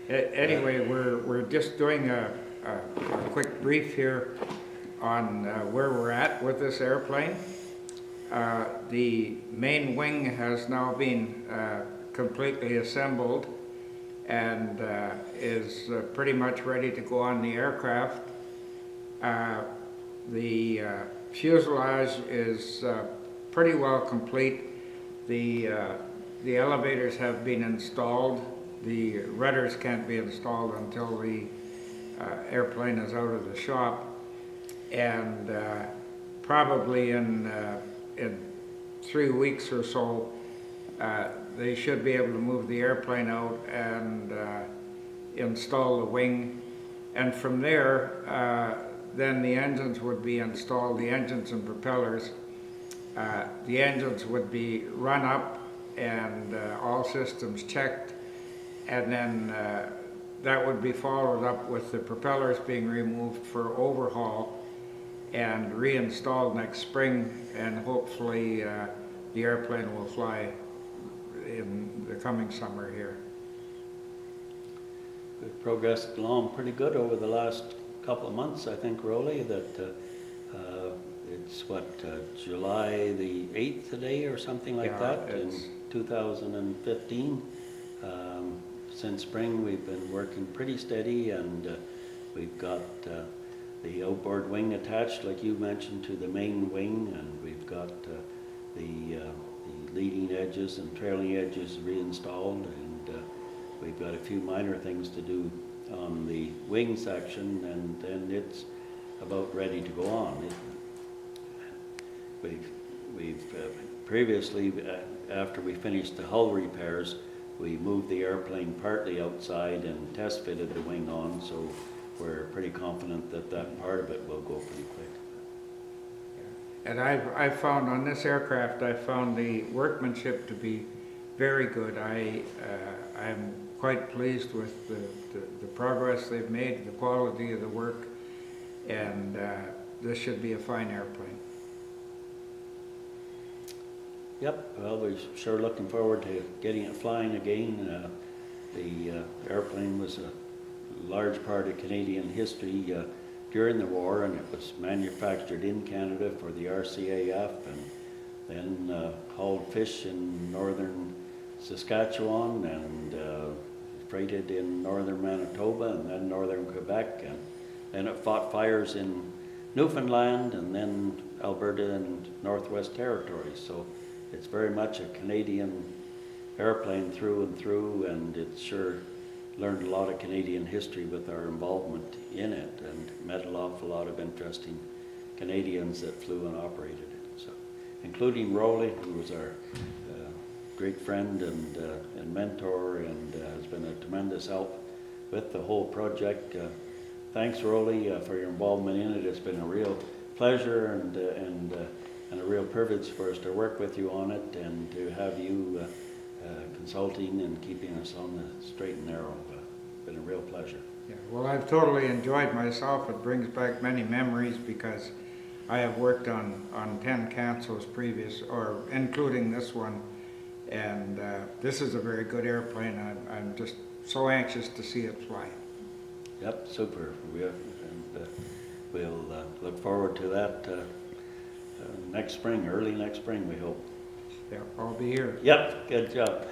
Anyway, we're just doing a quick brief here on where we're at with this airplane. The main wing has now been completely assembled and is pretty much ready to go on the aircraft. The fuselage is pretty well complete. The elevators have been installed. The rudders can't be installed until the airplane is out of the shop, and probably in 3 weeks or so they should be able to move the airplane out and install the wing, and from there then the engines would be installed, the engines and propellers. The engines would be run up and all systems checked, and then that would be followed up with the propellers being removed for overhaul and reinstalled next spring, and hopefully the airplane will fly in the coming summer here. We've progressed along pretty good over the last couple of months, I think, Rollie, that it's July the 8th today or something like that in 2015. Since spring we've been working pretty steady, and we've got the outboard wing attached, like you mentioned, to the main wing, and we've got the leading edges and trailing edges reinstalled, and we've got a few minor things to do on the wing section, and then it's about ready to go on. We've previously, after we finished the hull repairs, we moved the airplane partly outside and test fitted the wing on, so we're pretty confident that that part of it will go pretty quick. And I've found on this aircraft, I found the workmanship to be very good. I'm quite pleased with the progress they've made, the quality of the work, and this should be a fine airplane. Yep, well, we're sure looking forward to getting it flying again. The airplane was a large part of Canadian history during the war, and it was manufactured in Canada for the RCAF, and then hauled fish in northern Saskatchewan, and freighted in northern Manitoba, and then northern Quebec, and then it fought fires in Newfoundland, and then Alberta and Northwest Territories. So it's very much a Canadian airplane through and through, and it's sure learned a lot of Canadian history with our involvement in it, and met an awful lot of interesting Canadians that flew and operated it. So, including Rollie, who was our great friend and mentor, and has been a tremendous help with the whole project. Thanks, Rollie, for your involvement in it. It's been a real pleasure and a real privilege for us to work with you on it, and to have you consulting and keeping us on the straight and narrow. Been a real pleasure. Yeah, well, I've totally enjoyed myself. It brings back many memories, because I have worked on 10 Cansos previous, or including this one, and this is a very good airplane. I'm just so anxious to see it fly. Yep, super. We'll look forward to that next spring, early next spring, we hope. Yeah, I'll be here. Yep, good job.